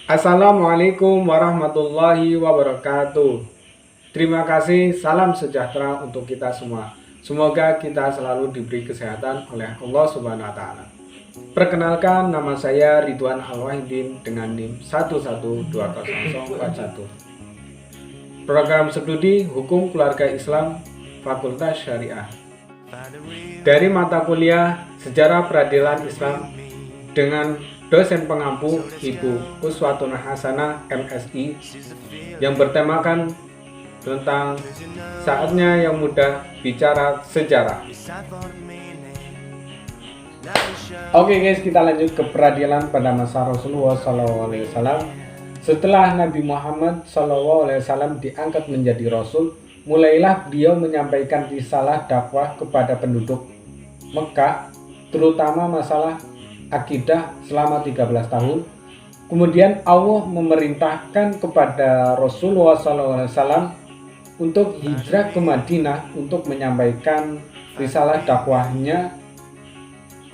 Assalamualaikum warahmatullahi wabarakatuh. Terima kasih, salam sejahtera untuk kita semua. Semoga kita selalu diberi kesehatan oleh Allah Subhanahu wa Ta'ala. Perkenalkan, nama saya Ridwan Al-Wahidin dengan NIM 1120041. Program studi Hukum Keluarga Islam Fakultas Syariah. Dari mata kuliah Sejarah Peradilan Islam dengan dosen pengampu Ibu Uswatun Hasanah MSI yang bertemakan tentang saatnya yang mudah bicara sejarah. Oke guys, kita lanjut ke peradilan pada masa Rasulullah SAW. Setelah Nabi Muhammad SAW diangkat menjadi Rasul, mulailah beliau menyampaikan risalah dakwah kepada penduduk Mekah, terutama masalah akidah selama 13 tahun. Kemudian Allah memerintahkan kepada Rasulullah SAW untuk hijrah ke Madinah untuk menyampaikan risalah dakwahnya.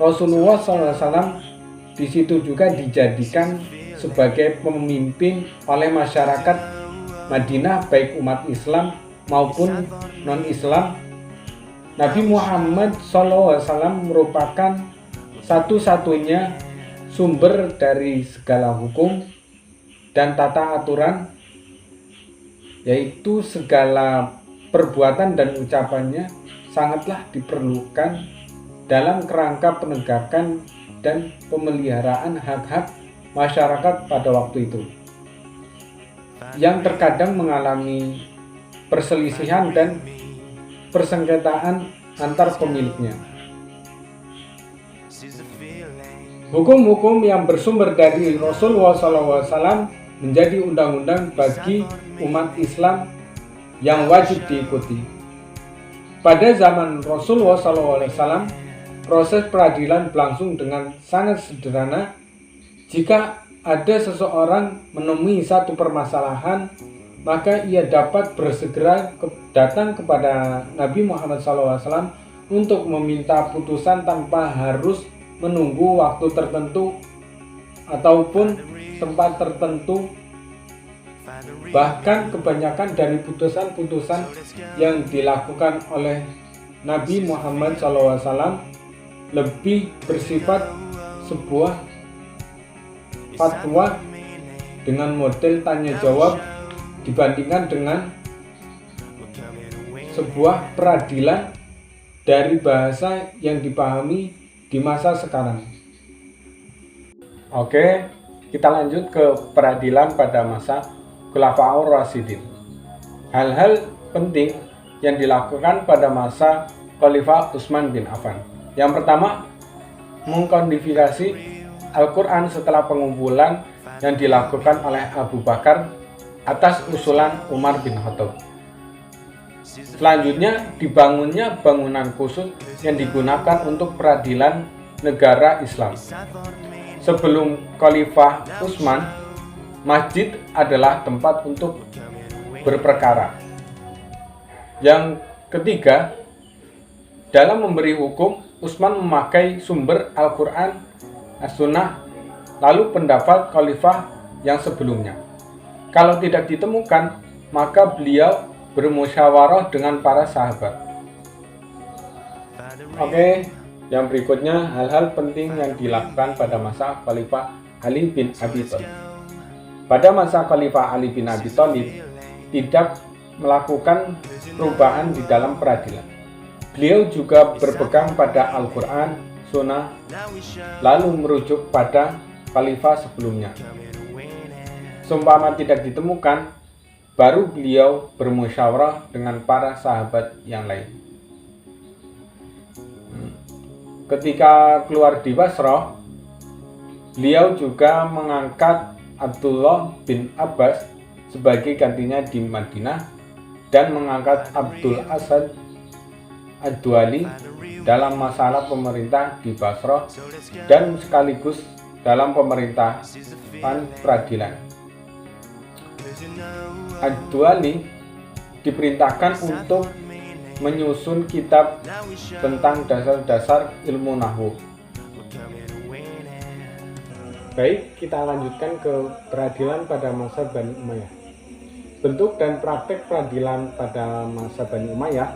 Rasulullah SAW di situ juga dijadikan sebagai pemimpin oleh masyarakat Madinah, baik umat Islam maupun non-Islam. Nabi Muhammad SAW merupakan satu-satunya sumber dari segala hukum dan tata aturan, yaitu segala perbuatan dan ucapannya sangatlah diperlukan dalam kerangka penegakan dan pemeliharaan hak-hak masyarakat pada waktu itu, yang terkadang mengalami perselisihan dan persengketaan antar pemiliknya. Hukum-hukum yang bersumber dari Rasulullah SAW menjadi undang-undang bagi umat Islam yang wajib diikuti. Pada zaman Rasulullah SAW, proses peradilan berlangsung dengan sangat sederhana. Jika ada seseorang menemui satu permasalahan, maka ia dapat bersegera datang kepada Nabi Muhammad SAW untuk meminta putusan tanpa harus menunggu waktu tertentu ataupun tempat tertentu. Bahkan kebanyakan dari putusan-putusan yang dilakukan oleh Nabi Muhammad SAW lebih bersifat sebuah fatwa dengan model tanya jawab dibandingkan dengan sebuah peradilan dari bahasa yang dipahami di masa sekarang. Oke, kita lanjut ke peradilan pada masa Khulafaur Rasyidin. Hal-hal penting yang dilakukan pada masa Khalifah Utsman bin Affan. Yang pertama, mengkodifikasi Al-Quran setelah pengumpulan yang dilakukan oleh Abu Bakar atas usulan Umar bin Khattab. Selanjutnya, dibangunnya bangunan khusus yang digunakan untuk peradilan negara Islam. Sebelum Khalifah Utsman, masjid adalah tempat untuk berperkara. Yang ketiga, dalam memberi hukum, Utsman memakai sumber Al-Quran, As-Sunnah, lalu pendapat Khalifah yang sebelumnya. Kalau tidak ditemukan, maka beliau bermusyawarah dengan para sahabat. Oke, yang berikutnya hal-hal penting yang dilakukan pada masa Khalifah Ali bin Abi Thalib. Pada masa Khalifah Ali bin Abi Thalib tidak melakukan perubahan di dalam peradilan. Beliau juga berpegang pada Al-Quran, Sunnah, lalu merujuk pada Khalifah sebelumnya. Seumpama tidak ditemukan, baru beliau bermusyawarah dengan para sahabat yang lain. Ketika keluar di Basrah, beliau juga mengangkat Abdullah bin Abbas sebagai gantinya di Madinah dan mengangkat Abdul Asad Ad-Duali dalam masalah pemerintah di Basrah dan sekaligus dalam pemerintahan peradilan. Ad-Duali diperintahkan untuk menyusun kitab tentang dasar-dasar ilmu nahwu. Baik, kita lanjutkan ke peradilan pada masa Bani Umayyah. Bentuk dan praktek peradilan pada masa Bani Umayyah.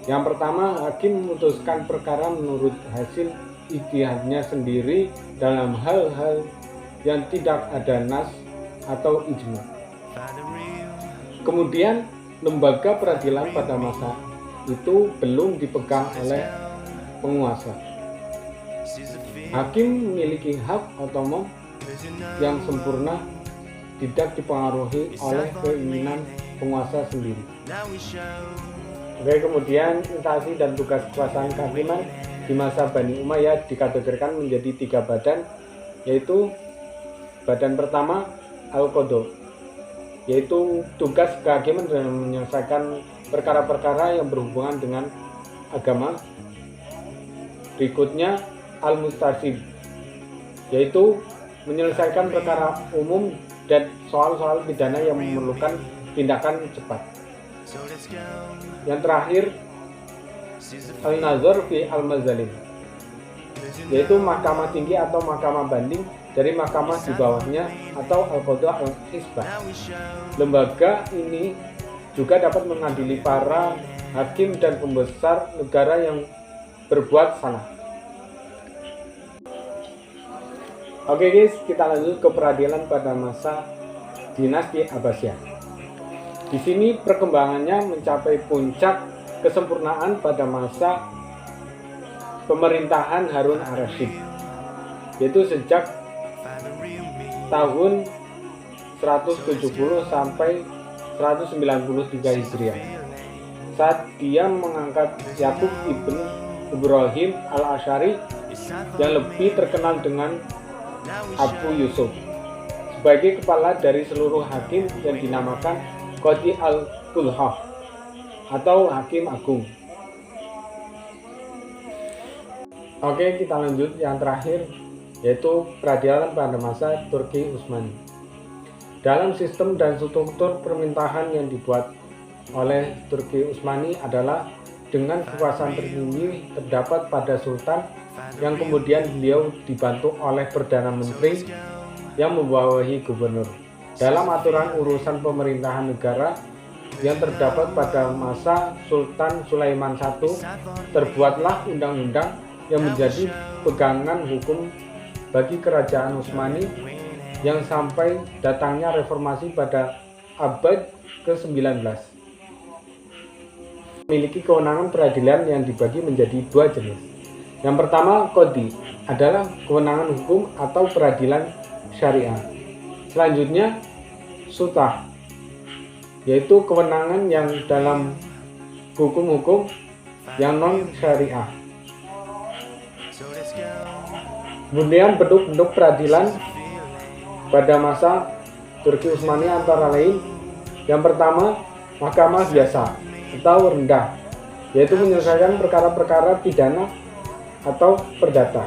Yang pertama, hakim memutuskan perkara menurut hasil ijtihadnya sendiri dalam hal-hal yang tidak ada nas atau ijma. Kemudian, lembaga peradilan pada masa itu belum dipegang oleh penguasa. Hakim memiliki hak otonom yang sempurna, tidak dipengaruhi oleh keinginan penguasa sendiri. Oke, kemudian instansi dan tugas kekuasaan kehakiman di masa Bani Umayyah dikategorikan menjadi 3 badan, yaitu badan pertama Al-Qadha, yaitu tugas kehakiman dalam menyelesaikan perkara-perkara yang berhubungan dengan agama. Berikutnya Al-Mustasib, yaitu menyelesaikan perkara umum dan soal-soal pidana yang memerlukan tindakan cepat. Yang terakhir Al-Nazar fi Al-Mazalim, yaitu mahkamah tinggi atau mahkamah banding dari mahkamah di bawahnya atau Al-Qadha Al-Hisbah. Lembaga ini juga dapat mengadili para hakim dan pembesar negara yang berbuat salah. Oke guys, kita lanjut ke peradilan pada masa dinasti Abbasiyah. Di sini perkembangannya mencapai puncak kesempurnaan pada masa pemerintahan Harun ar-Rasyid, yaitu sejak tahun 170 sampai 193 Hijriah. Saat dia mengangkat Yakub ibn Ibrahim al-Asy'ari yang lebih terkenal dengan Abu Yusuf sebagai kepala dari seluruh hakim yang dinamakan Qadhi al-Qudhah atau Hakim Agung. Oke, kita lanjut yang terakhir, yaitu peradilan pada masa Turki Utsmani. Dalam sistem dan struktur pemerintahan yang dibuat oleh Turki Utsmani adalah dengan kekuasaan tertinggi terdapat pada sultan, yang kemudian beliau dibantu oleh Perdana Menteri yang membawahi gubernur. Dalam aturan urusan pemerintahan negara yang terdapat pada masa Sultan Sulaiman I, terbuatlah undang-undang yang menjadi pegangan hukum bagi kerajaan Utsmani yang sampai datangnya reformasi pada abad ke-19. Memiliki kewenangan peradilan yang dibagi menjadi 2 jenis. Yang pertama, Qadhi adalah kewenangan hukum atau peradilan syariah. Selanjutnya, Sultah, yaitu kewenangan yang dalam hukum-hukum yang non syariah. Kemudian bentuk-bentuk peradilan pada masa Turki Utsmani antara lain, yang pertama, mahkamah biasa atau rendah, yaitu menyelesaikan perkara-perkara pidana atau perdata.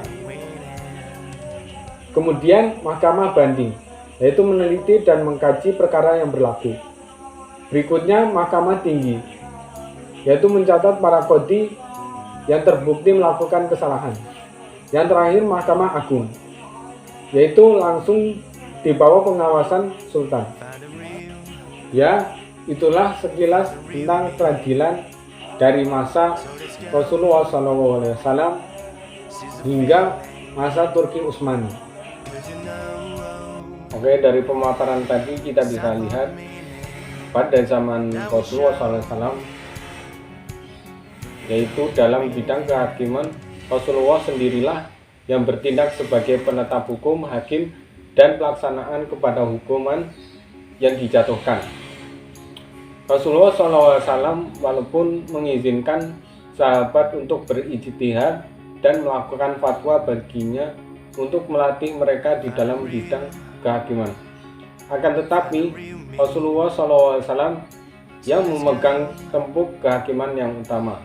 Kemudian mahkamah banding, yaitu meneliti dan mengkaji perkara yang berlaku. Berikutnya mahkamah tinggi, yaitu mencatat para qadhi yang terbukti melakukan kesalahan. Yang terakhir mahkamah agung, yaitu langsung di bawah pengawasan sultan. Ya, itulah sekilas tentang peradilan dari masa Rasulullah SAW hingga masa Turki Utsmani. Oke, dari pemaparan tadi kita bisa lihat pada zaman Rasulullah SAW, yaitu dalam bidang kehakiman, Rasulullah sendirilah yang bertindak sebagai penetap hukum, hakim, dan pelaksanaan kepada hukuman yang dijatuhkan. Rasulullah SAW walaupun mengizinkan sahabat untuk berijtihad dan melakukan fatwa baginya untuk melatih mereka di dalam bidang kehakiman, akan tetapi Rasulullah SAW yang memegang tampuk kehakiman yang utama.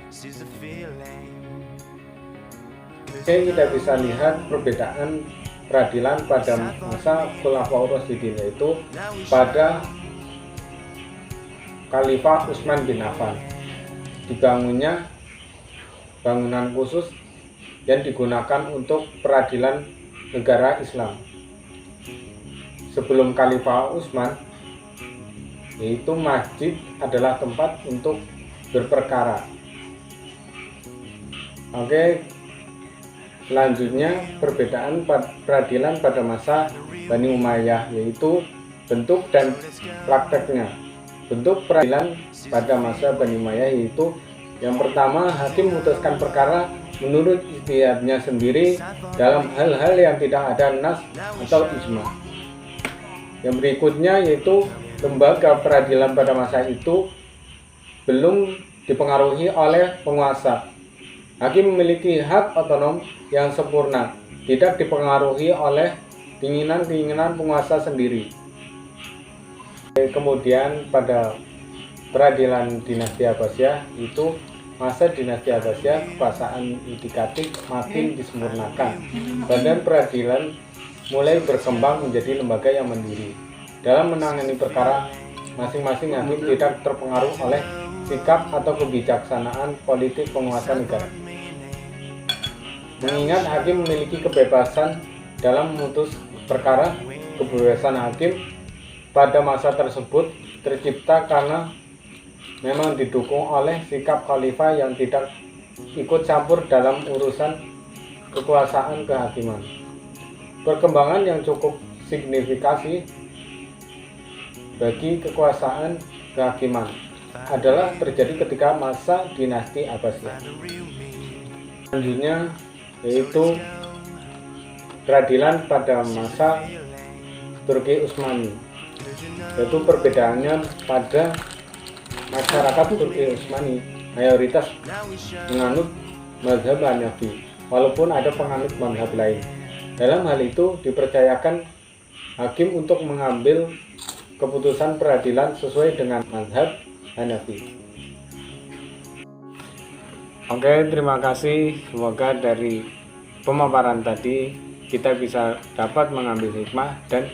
Oke, kita bisa lihat perbedaan peradilan pada masa Khulafaur Rasyidin, yaitu pada Khalifah Utsman bin Affan. Dibangunnya bangunan khusus yang digunakan untuk peradilan negara Islam. Sebelum Khalifah Utsman, yaitu masjid adalah tempat untuk berperkara. Oke, selanjutnya perbedaan peradilan pada masa Bani Umayyah, yaitu bentuk dan prakteknya. Bentuk peradilan pada masa Bani Umayyah yaitu yang pertama, hakim memutuskan perkara menurut ijtihadnya sendiri dalam hal-hal yang tidak ada nas atau ijma. Yang berikutnya yaitu lembaga peradilan pada masa itu belum dipengaruhi oleh penguasa. Hakim memiliki hak otonom yang sempurna, tidak dipengaruhi oleh keinginan-keinginan penguasa sendiri. Kemudian pada peradilan dinasti Abbasiyah, itu masa dinasti Abbasiyah kekuasaan yudikatif makin disempurnakan. Badan peradilan mulai berkembang menjadi lembaga yang mandiri. Dalam menangani perkara, masing-masing hakim tidak terpengaruh oleh sikap atau kebijaksanaan politik penguasa negara. Mengingat hakim memiliki kebebasan dalam memutus perkara, kebebasan hakim pada masa tersebut tercipta karena memang didukung oleh sikap khalifah yang tidak ikut campur dalam urusan kekuasaan kehakiman. Perkembangan yang cukup signifikasi bagi kekuasaan kehakiman adalah terjadi ketika masa dinasti Abbasiyah. Selanjutnya yaitu peradilan pada masa Turki Utsmani, yaitu perbedaannya pada masyarakat Turki Utsmani mayoritas menganut mazhab Hanafi, walaupun ada penganut mazhab lain. Dalam hal itu dipercayakan hakim untuk mengambil keputusan peradilan sesuai dengan mazhab Hanafi. Oke, terima kasih. Semoga dari pemaparan tadi kita bisa dapat mengambil hikmah dan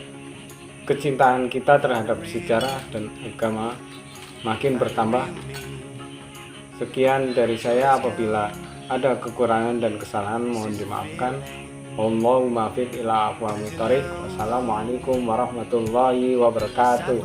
kecintaan kita terhadap sejarah dan agama makin bertambah. Sekian dari saya, apabila ada kekurangan dan kesalahan mohon dimaafkan. Wallahul muwaffiq ila aqwamit thoriq. Wassalamualaikum warahmatullahi wabarakatuh.